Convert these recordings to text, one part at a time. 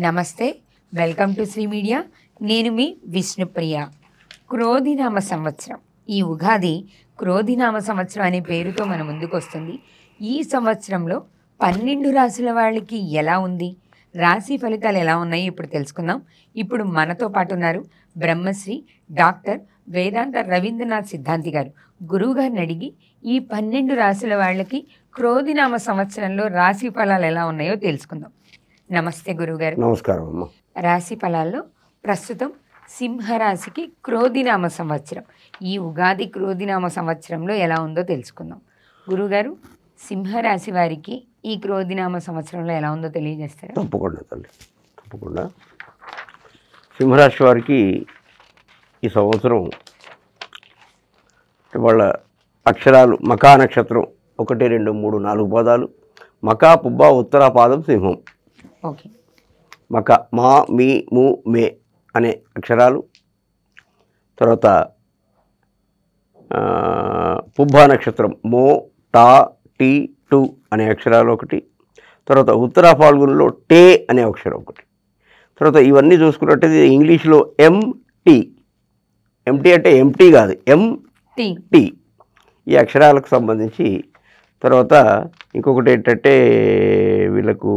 నమస్తే, welcome to Shri media. నేను మీ విష్ణుప్రియ. క్రోధినామ సంవత్సరం, ఈ ఉగాది క్రోధినామ సంవత్సరం అనే పేరుతో మన ముందుకు వస్తుంది. ఈ సంవత్సరంలో 12 రాశుల వాళ్ళకి ఎలా ఉంది, రాశి ఫలితాలు ఎలా ఉన్నాయి ఇప్పుడు తెలుసుకుందాం. ఇప్పుడు మనతో పాటు ఉన్నారు బ్రహ్మశ్రీ డాక్టర్ వేదాంత రవీంద్రనాథ్ సిద్ధాంతి గారు. గురువు గారిని అడిగి ఈ 12 రాశుల వాళ్ళకి క్రోధినామ సంవత్సరంలో రాశి ఫలాలు ఎలా ఉన్నాయో తెలుసుకుందాం. నమస్తే గురువుగారు. నమస్కారం అమ్మ. రాశి ఫలాల్లో ప్రస్తుతం సింహరాశికి క్రోధినామ సంవత్సరం, ఈ ఉగాది క్రోధినామ సంవత్సరంలో ఎలా ఉందో తెలుసుకుందాం. గురువుగారు, సింహరాశి వారికి ఈ క్రోధినామ సంవత్సరంలో ఎలా ఉందో తెలియజేస్తారా? తప్పకుండా తల్లి, తప్పకుండా. సింహరాశి వారికి ఈ సంవత్సరం వాళ్ళ అక్షరాలు మకా నక్షత్రం 1, 2, 3, 4 పాదాలు, మకా, పుబ్బ, ఉత్తర పాదం, సింహం. ఓకే. మక, మా, మీ, ము, మే అనే అక్షరాలు. తర్వాత పుబ్బ నక్షత్రం మో, టా, టీ, టు అనే అక్షరాలు ఒకటి. తర్వాత ఉత్తర ఫాల్గున్లో టే అనే అక్షరం ఒకటి. తర్వాత ఇవన్నీ చూసుకున్నట్టయితే ఇంగ్లీష్లో ఎంటీ, ఎంటీ అంటే ఎంటీ కాదు, ఎంటీ ఈ అక్షరాలకు సంబంధించి. తర్వాత ఇంకొకటి ఏంటంటే వీళ్ళకు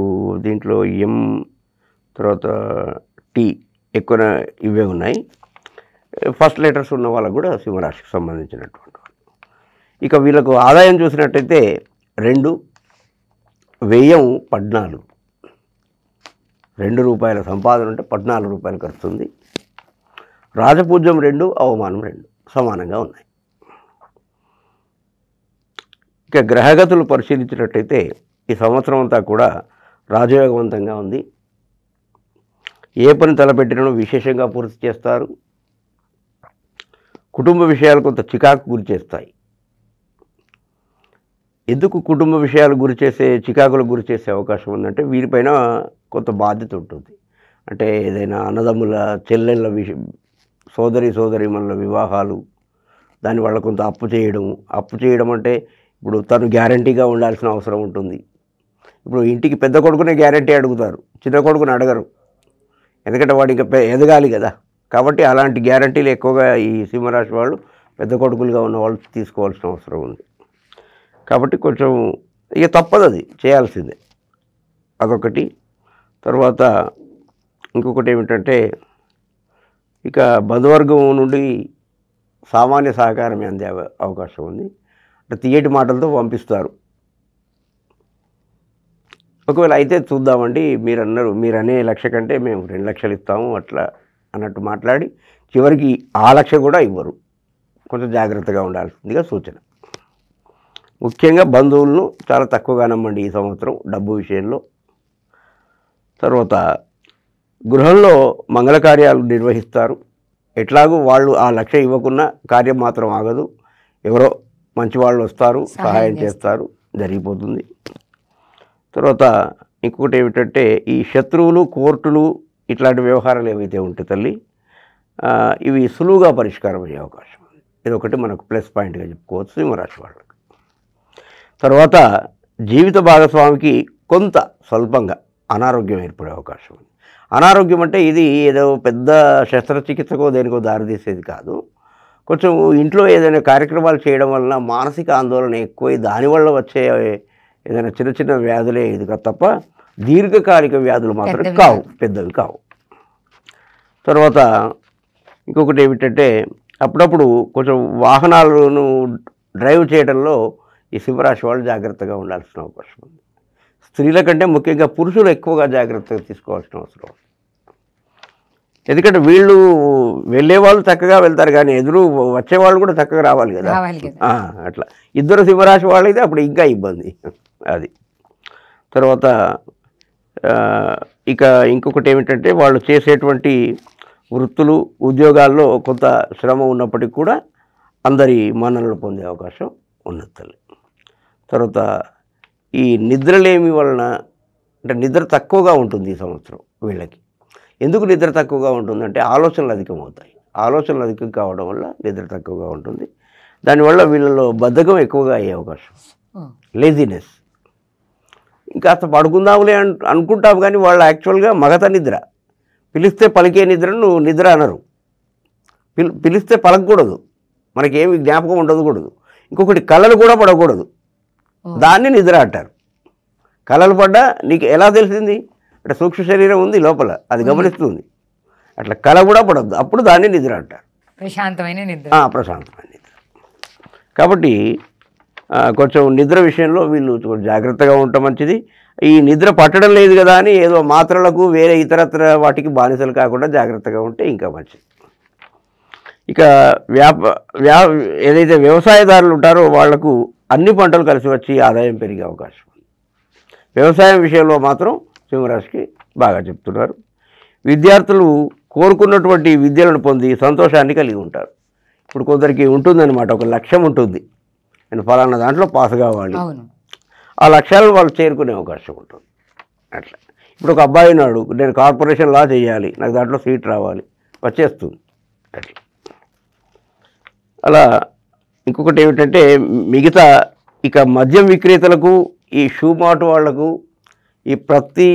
దీంట్లో ఎం, తర్వాత టీ ఎక్కువ ఇవే ఉన్నాయి. ఫస్ట్ లెటర్స్ ఉన్న వాళ్ళకు కూడా సింహరాశికి సంబంధించినటువంటి వాళ్ళు. ఇక వీళ్ళకు ఆదాయం చూసినట్టయితే 2, వ్యయం 14. 2 రూపాయల సంపాదన అంటే 14 రూపాయలు ఖర్చు ఉంది. రాజపూజ్యం 2, అవమానం 2 సమానంగా ఉన్నాయి. ఇక గ్రహగతులు పరిశీలించినట్టయితే ఈ సంవత్సరం అంతా కూడా రాజయోగవంతంగా ఉంది. ఏ పని తలపెట్టినో విశేషంగా పూర్తి చేస్తారు. కుటుంబ విషయాలు కొంత చికాకు గురి చేస్తాయి. ఎందుకు కుటుంబ విషయాలు చికాకులకు గురి చేసే అవకాశం ఉందంటే వీరిపైన కొంత బాధ్యత ఉంటుంది. అంటే ఏదైనా అన్నదమ్ముల, చెల్లెళ్ళ సోదరిమణుల వివాహాలు, దానివల్ల కొంత అప్పు చేయడం అంటే ఇప్పుడు తను గ్యారంటీగా ఉండాల్సిన అవసరం ఉంటుంది. ఇప్పుడు ఇంటికి పెద్ద కొడుకునే గ్యారంటీ అడుగుతారు, చిన్న కొడుకుని అడగరు. ఎందుకంటే వాడు ఇంకా ఎదగాలి కదా. కాబట్టి అలాంటి గ్యారంటీలు ఎక్కువగా ఈ సింహరాశి వాళ్ళు, పెద్ద కొడుకులుగా ఉన్న వాళ్ళు తీసుకోవాల్సిన అవసరం ఉంది. కాబట్టి కొంచెం ఇక తప్పదు, అది చేయాల్సిందే. అదొకటి. తర్వాత ఇంకొకటి ఏమిటంటే ఇక బంధువర్గం నుండి సామాన్య సహకారమే అందే అవకాశం ఉంది. అంటే తియ్యటి మాటలతో పంపిస్తారు. ఒకవేళ అయితే చూద్దామండి, మీరు అనే 1,00,000 కంటే మేము 2 లక్షలు ఇస్తాము అట్లా అన్నట్టు మాట్లాడి చివరికి ఆ 1,00,000 కూడా ఇవ్వరు. కొంచెం జాగ్రత్తగా ఉండాల్సిందిగా సూచన. ముఖ్యంగా బంధువులను చాలా తక్కువగా నమ్మండి ఈ సంవత్సరం డబ్బు విషయంలో. తర్వాత గృహంలో మంగళ కార్యాలు నిర్వహిస్తారు. ఎట్లాగూ వాళ్ళు ఆ 1,00,000 ఇవ్వకున్నా కార్యం మాత్రం ఆగదు. ఎవరో మంచి వాళ్ళు వస్తారు, సహాయం చేస్తారు, జరిగిపోతుంది. తర్వాత ఇంకొకటి ఏమిటంటే ఈ శత్రువులు, కోర్టులు ఇట్లాంటి వ్యవహారాలు ఏవైతే ఉంటాయి తల్లి, ఇవి సులువుగా పరిష్కారం అయ్యే అవకాశం ఉంది. ఇది ఒకటి మనకు ప్లస్ పాయింట్గా చెప్పుకోవచ్చు సింహరాశి వాళ్ళకి. తర్వాత జీవిత భాగస్వామికి కొంత స్వల్పంగా అనారోగ్యం ఏర్పడే అవకాశం ఉంది. అనారోగ్యం అంటే ఇది ఏదో పెద్ద శస్త్రచికిత్సకో దేనికో దారితీసేది కాదు. కొంచెం ఇంట్లో ఏదైనా కార్యక్రమాలు చేయడం వలన మానసిక ఆందోళన ఎక్కువై దానివల్ల వచ్చే ఏదైనా చిన్న చిన్న వ్యాధులే ఇది తప్ప దీర్ఘకాలిక వ్యాధులు మాత్రం కావు, పెద్దవి కావు. తర్వాత ఇంకొకటి ఏమిటంటే అప్పుడప్పుడు కొంచెం వాహనాలను డ్రైవ్ చేయడంలో ఈ సింహరాశి వాళ్ళు జాగ్రత్తగా ఉండాల్సిన అవకాశం ఉంది. స్త్రీల కంటే ముఖ్యంగా పురుషులు ఎక్కువగా జాగ్రత్తగా తీసుకోవాల్సిన అవసరం ఉంది. ఎందుకంటే వీళ్ళు వెళ్ళే వాళ్ళు చక్కగా వెళ్తారు, కానీ ఎదురు వచ్చేవాళ్ళు కూడా చక్కగా రావాలి కదా. అట్లా ఇద్దరు సింహరాశి వాళ్ళైతే అప్పుడు ఇంకా ఇబ్బంది అది. తర్వాత ఇక ఇంకొకటి ఏమిటంటే వాళ్ళు చేసేటువంటి వృత్తులు, ఉద్యోగాల్లో కొంత శ్రమ ఉన్నప్పటికీ కూడా అందరి మన్ననలు పొందే అవకాశం ఉన్నది తల్లి. తర్వాత ఈ నిద్రలేమి వలన అంటే నిద్ర తక్కువగా ఉంటుంది ఈ సంవత్సరం వీళ్ళకి. ఎందుకు నిద్ర తక్కువగా ఉంటుందంటే ఆలోచనలు అధికమవుతాయి. ఆలోచనలు అధికం కావడం వల్ల నిద్ర తక్కువగా ఉంటుంది. దానివల్ల వీళ్ళలో బద్ధకం ఎక్కువగా అయ్యే అవకాశం, లేజినెస్ ఇంకాస్త పడుకుందాములే అనుకుంటాం, కానీ వాళ్ళు యాక్చువల్గా మగత నిద్ర. పిలిస్తే పలికే నిద్రను నిద్ర అనరు. పిలిస్తే పలకకూడదు, మనకేమి జ్ఞాపకం ఉండకూడదు. ఇంకొకటి కళలు కూడా పడకూడదు, దాన్ని నిద్ర అంటారు. కళలు పడ్డా నీకు ఎలా తెలిసింది అంటే సూక్ష్మ శరీరం ఉంది లోపల, అది గమనిస్తుంది. అట్లా కళ కూడా పడద్దు, అప్పుడు దాన్ని నిద్ర అంటారు. ప్రశాంతమైన నిద్ర. ప్రశాంతమైన నిద్ర. కాబట్టి కొంచెం నిద్ర విషయంలో వీళ్ళు జాగ్రత్తగా ఉండటం మంచిది. ఈ నిద్ర పట్టడం లేదు కదా అని ఏదో మాత్రలకు వేరే ఇతరత్ర వాటికి బానిసలు కాకుండా జాగ్రత్తగా ఉంటే ఇంకా మంచిది. ఇక ఏదైతే వ్యవసాయదారులు ఉంటారో వాళ్లకు అన్ని పంటలు కలిసి వచ్చి ఆదాయం పెరిగే అవకాశం ఉంది. వ్యవసాయం విషయంలో మాత్రం సింహరాశికి బాగా చెప్తున్నారు. విద్యార్థులు కోరుకున్నటువంటి విద్యలను పొంది సంతోషాన్ని కలిగి ఉంటారు. ఇప్పుడు కొందరికి ఉంటుందన్నమాట, ఒక లక్ష్యం ఉంటుంది, నేను ఫలానా దాంట్లో పాస్ కావాలి, ఆ లక్ష్యాలను వాళ్ళు చేరుకునే అవకాశం ఉంటుంది. అట్లా ఇప్పుడు ఒక అబ్బాయి ఉన్నాడు, నేను కార్పొరేషన్ లా చేయాలి, నాకు దాంట్లో సీట్ రావాలి, వచ్చేస్తుంది. అట్లా అలా ఇంకొకటి ఏమిటంటే మిగతా ఇక మద్యం విక్రేతలకు, ఈ షూ మార్ట్ వాళ్లకు, ఈ ప్రతి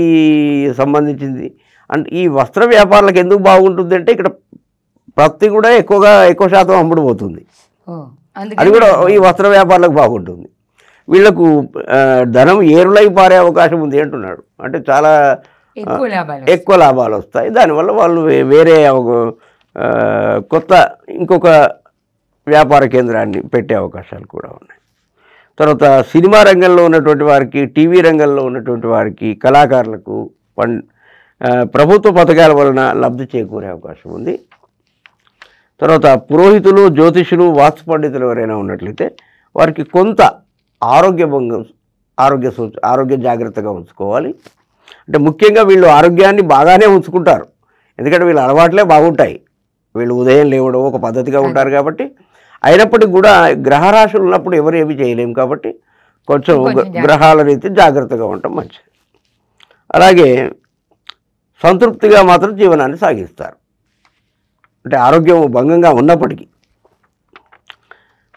సంబంధించింది అంటే ఈ వస్త్ర వ్యాపారాలకు ఎందుకు బాగుంటుంది అంటే ఇక్కడ ప్రతి కూడా ఎక్కువ శాతం అమ్ముడుపోతుంది. అది కూడా ఈ వస్త్ర వ్యాపారాలకు బాగుంటుంది. వీళ్లకు ధనం ఏరులై పారే అవకాశం ఉంది అంటున్నాడు. అంటే చాలా ఎక్కువ లాభాలు వస్తాయి. దానివల్ల వాళ్ళు వేరే ఇంకొక వ్యాపార కేంద్రాన్ని పెట్టే అవకాశాలు కూడా ఉన్నాయి. తర్వాత సినిమా రంగంలో ఉన్నటువంటి వారికి, టీవీ రంగంలో ఉన్నటువంటి వారికి, కళాకారులకు ప్రభుత్వ పథకాల వలన లబ్ధి చేకూరే అవకాశం ఉంది. తర్వాత పురోహితులు, జ్యోతిషులు, వాస్తు పండితులు ఎవరైనా ఉన్నట్లయితే వారికి కొంత ఆరోగ్య జాగ్రత్తగా ఉంచుకోవాలి. అంటే ముఖ్యంగా వీళ్ళు ఆరోగ్యాన్ని బాగానే ఉంచుకుంటారు, ఎందుకంటే వీళ్ళ అలవాట్లే బాగుంటాయి. వీళ్ళు ఉదయం లేవడం ఒక పద్ధతిగా ఉంటారు కాబట్టి. అయినప్పటికీ కూడా గ్రహరాశులు ఉన్నప్పుడు ఎవరు ఏమి చేయలేము కాబట్టి కొంచెం గ్రహాల రీతి జాగ్రత్తగా ఉండటం మంచిది. అలాగే సంతృప్తిగా మాత్రం జీవనాన్ని సాగిస్తారు. అంటే ఆరోగ్యం భంగంగా ఉన్నప్పటికీ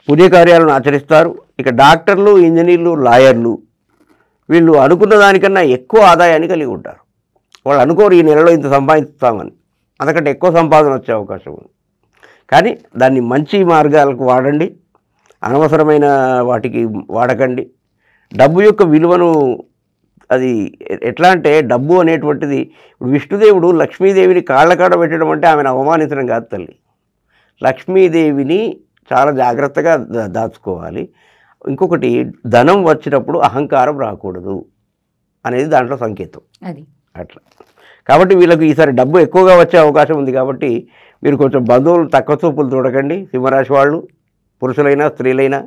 పుణ్యకార్యాలను ఆచరిస్తారు. ఇక డాక్టర్లు, ఇంజనీర్లు, లాయర్లు వీళ్ళు అనుకున్న దానికన్నా ఎక్కువ ఆదాయాన్ని కలిగి ఉంటారు. వాళ్ళు అనుకోరు ఈ నెలలో ఇంత సంపాదిస్తామని, అంతకంటే ఎక్కువ సంపాదన వచ్చే అవకాశం ఉంది. కానీ దాన్ని మంచి మార్గాలకు వాడండి, అనవసరమైన వాటికి వాడకండి. డబ్బు యొక్క విలువను అది ఎట్లా అంటే డబ్బు అనేటువంటిది ఇప్పుడు విష్ణుదేవుడు లక్ష్మీదేవిని కాళ్ళకాడ పెట్టడం అంటే ఆమెను అవమానించడం కాదు తల్లి. లక్ష్మీదేవిని చాలా జాగ్రత్తగా దాచుకోవాలి. ఇంకొకటి ధనం వచ్చినప్పుడు అహంకారం రాకూడదు అనేది దాంట్లో సంకేతం. అది అట్లా కాబట్టి వీళ్ళకు ఈసారి డబ్బు ఎక్కువగా వచ్చే అవకాశం ఉంది. కాబట్టి మీరు కొంచెం బంధువులు తక్కువ చూపులు చూడకండి. సింహరాశి వాళ్ళు పురుషులైనా స్త్రీలైనా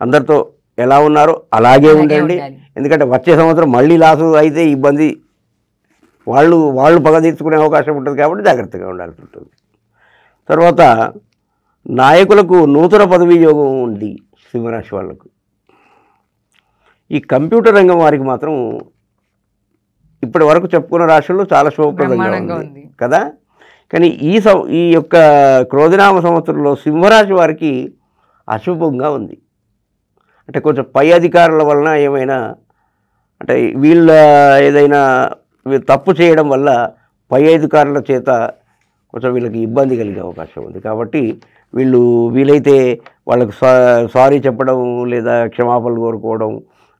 అందరితో ఎలా ఉన్నారో అలాగే ఉండండి. ఎందుకంటే వచ్చే సంవత్సరం మళ్ళీ లాసు అయితే ఇబ్బంది, వాళ్ళు పగ తీర్చుకునే అవకాశం ఉంటుంది కాబట్టి జాగ్రత్తగా ఉండాల్సి ఉంటుంది. తర్వాత నాయకులకు నూతన పదవీ యోగం ఉంది సింహరాశి వాళ్ళకు. ఈ కంప్యూటర్ రంగం వారికి మాత్రం ఇప్పటి వరకు చెప్పుకున్న రాశుల్లో చాలా శుభప్రదంగా ఉంది కదా. కానీ ఈ యొక్క క్రోధినామ సంవత్సరంలో సింహరాశి వారికి అశుభంగా ఉంది. అంటే కొంచెం పై అధికారుల వలన ఏమైనా అంటే వీళ్ళ ఏదైనా తప్పు చేయడం వల్ల పై అధికారుల చేత కొంచెం వీళ్ళకి ఇబ్బంది కలిగే అవకాశం ఉంది. కాబట్టి వీలైతే వాళ్ళకు సారీ చెప్పడం, లేదా క్షమాపణలు కోరుకోవడం,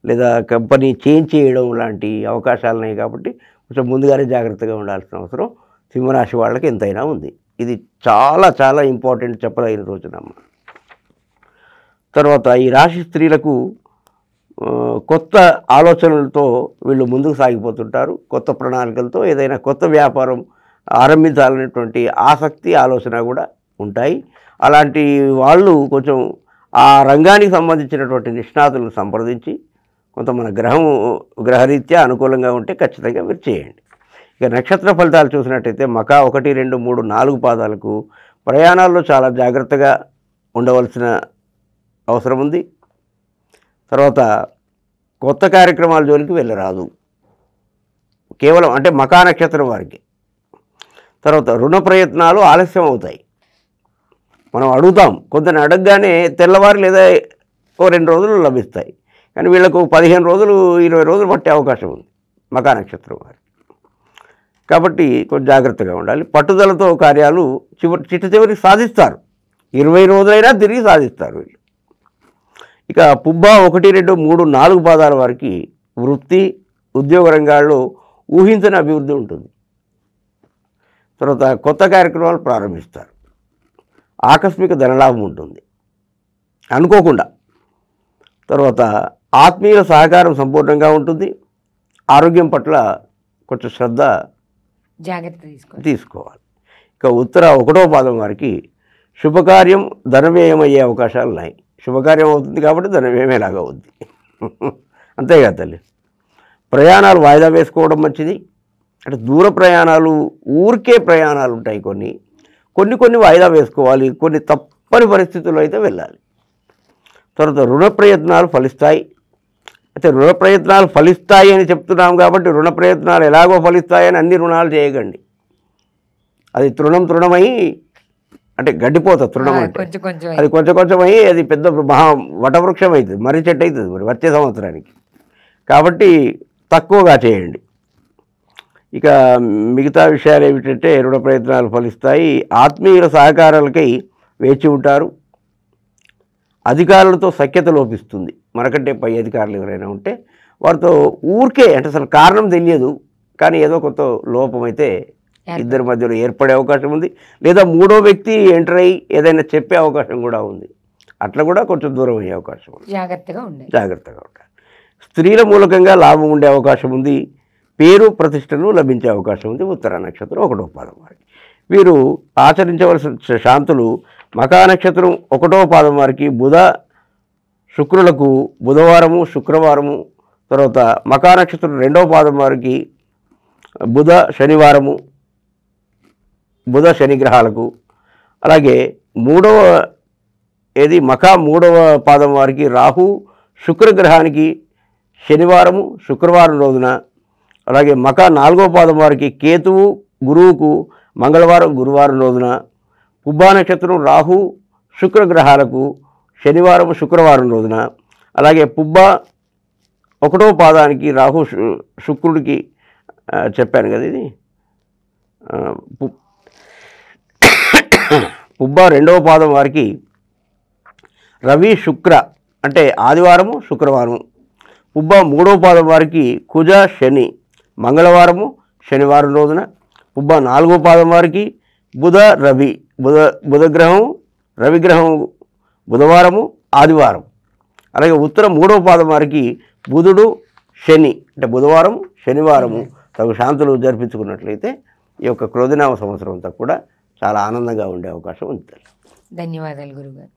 లేదా కంపెనీ చేంజ్ చేయడం లాంటి అవకాశాలు ఉన్నాయి. కాబట్టి కొంచెం ముందుగానే జాగ్రత్తగా ఉండాల్సిన అవసరం సింహరాశి వాళ్ళకి ఎంతైనా ఉంది. ఇది చాలా చాలా ఇంపార్టెంట్ చెప్పదగిన రోజునమ్మ. తర్వాత ఈ రాశి స్త్రీలకు కొత్త ఆలోచనలతో వీళ్ళు ముందుకు సాగిపోతుంటారు. కొత్త ప్రణాళికలతో ఏదైనా కొత్త వ్యాపారం ఆరంభించాలనేటువంటి ఆసక్తి, ఆలోచన కూడా ఉంటాయి. అలాంటి వాళ్ళు కొంచెం ఆ రంగానికి సంబంధించినటువంటి నిష్ణాతులను సంప్రదించి కొంత మన గ్రహరీత్యా అనుకూలంగా ఉంటే ఖచ్చితంగా మీరు చేయండి. ఇక నక్షత్ర ఫలితాలు చూసినట్టయితే మకా 1, 2, 3, 4 పాదాలకు ప్రయాణాల్లో చాలా జాగ్రత్తగా ఉండవలసిన అవసరం ఉంది. తర్వాత కొత్త కార్యక్రమాల జోలికి వెళ్ళరాదు, కేవలం అంటే మకా నక్షత్రం వారికి. తర్వాత రుణ ప్రయత్నాలు ఆలస్యం అవుతాయి. మనం అడుగుతాం, కొందరిని అడగగానే తెల్లవారు లేదా 2 రోజులు లభిస్తాయి. కానీ వీళ్ళకు 15 రోజులు 20 రోజులు పట్టే అవకాశం ఉంది మకా నక్షత్రం వారికి. కాబట్టి కొంచెం జాగ్రత్తగా ఉండాలి. పట్టుదలతో కార్యాలు చివరికి సాధిస్తారు. 20 రోజులైనా తిరిగి సాధిస్తారు వీళ్ళు. ఇక పుబ్బ 1, 2, 3, 4 పాదాల వారికి వృత్తి ఉద్యోగ రంగాల్లో ఊహించని అభివృద్ధి ఉంటుంది. తర్వాత కొత్త కార్యక్రమాలు ప్రారంభిస్తారు. ఆకస్మిక ధనలాభం ఉంటుంది అనుకోకుండా. తర్వాత ఆత్మీయుల సహకారం సంపూర్ణంగా ఉంటుంది. ఆరోగ్యం పట్ల కొంచెం శ్రద్ధ జాగ్రత్త తీసుకోవాలి. ఇక ఉత్తర 1వ పాదం వారికి శుభకార్యం ధనవ్యయమయ్యే అవకాశాలు ఉన్నాయి. శుభకార్యం అవుతుంది కాబట్టి ధనవ్యయమేలాగా అవుద్ది. అంతేగా తల్లి. ప్రయాణాలు వాయిదా వేసుకోవడం మంచిది. అంటే దూర ప్రయాణాలు ఊరికే ప్రయాణాలు ఉంటాయి. కొన్ని వాయిదా వేసుకోవాలి. కొన్ని తప్పని పరిస్థితుల్లో అయితే వెళ్ళాలి. తర్వాత రుణ ప్రయత్నాలు ఫలిస్తాయి. అయితే రుణ ప్రయత్నాలు ఫలిస్తాయి అని చెప్తున్నాం కాబట్టి రుణ ప్రయత్నాలు ఎలాగో ఫలిస్తాయని అన్ని రుణాలు చేయకండి. అది తృణమై అంటే గడ్డిపోతుంది. తృణం అంటే అది కొంచెం అయ్యి అది పెద్ద మహా వటవృక్షం అవుతుంది, మర్రి చెట్టు అవుతుంది మరి వచ్చే సంవత్సరానికి. కాబట్టి తక్కువగా చేయండి. ఇక మిగతా విషయాలు ఏమిటంటే రుణ ప్రయత్నాలు ఫలిస్తాయి. ఆత్మీయుల సహకారాలకై వేచి ఉంటారు. అధికారులతో సఖ్యత లోపిస్తుంది. మనకంటే పై అధికారులు ఎవరైనా ఉంటే వారితో ఊరికే అంటే అసలు కారణం తెలియదు కానీ ఏదో కొంత లోపం అయితే ఇద్దరి మధ్యలో ఏర్పడే అవకాశం ఉంది. లేదా మూడో వ్యక్తి ఎంటర్ అయ్యి ఏదైనా చెప్పే అవకాశం కూడా ఉంది. అట్లా కూడా కొంచెం దూరం అయ్యే అవకాశం ఉంది. జాగ్రత్తగా ఉండాలి. స్త్రీల మూలకంగా లాభం ఉండే అవకాశం ఉంది. పేరు ప్రతిష్టలు లభించే అవకాశం ఉంది. ఉత్తర నక్షత్రం 1వ పాదం వారికి వీరు ఆచరించవలసిన శాంతులు మకా నక్షత్రం 1వ పాదం వారికి బుధ శుక్రులకు బుధవారము శుక్రవారము, తర్వాత మకా నక్షత్రం 2వ పాదం వారికి బుధ శనివారము, బుధ శని గ్రహాలకు, అలాగే మకా 3వ పాదం వారికి రాహు శుక్రగ్రహానికి శనివారము శుక్రవారం రోజున, అలాగే మకా 4వ పాదం వారికి కేతువు గురువుకు మంగళవారం గురువారం రోజున, పుబ్బా నక్షత్రం రాహు శుక్రగ్రహాలకు శనివారం శుక్రవారం రోజున, అలాగే పుబ్బా 1వ పాదానికి రాహు శుక్రుడికి చెప్పాను కదా ఇది పుబ్బా 2వ పాదం వారికి రవి శుక్ర అంటే ఆదివారము శుక్రవారము, పుబ్బా 3వ పాదం వారికి కుజ శని మంగళవారము శనివారం రోజున, పుబ్బా 4వ పాదం వారికి బుధ రవి బుధగ్రహం రవిగ్రహం బుధవారము ఆదివారం, అలాగే ఉత్తర 3వ పాదం వారికి బుధుడు శని అంటే బుధవారం శనివారము తగు శాంతులు జరిపించుకున్నట్లయితే ఈ యొక్క క్రోధినామ సంవత్సరం అంతా కూడా చాలా ఆనందంగా ఉండే అవకాశం ఉంది. ధన్యవాదాలు గురుగారు.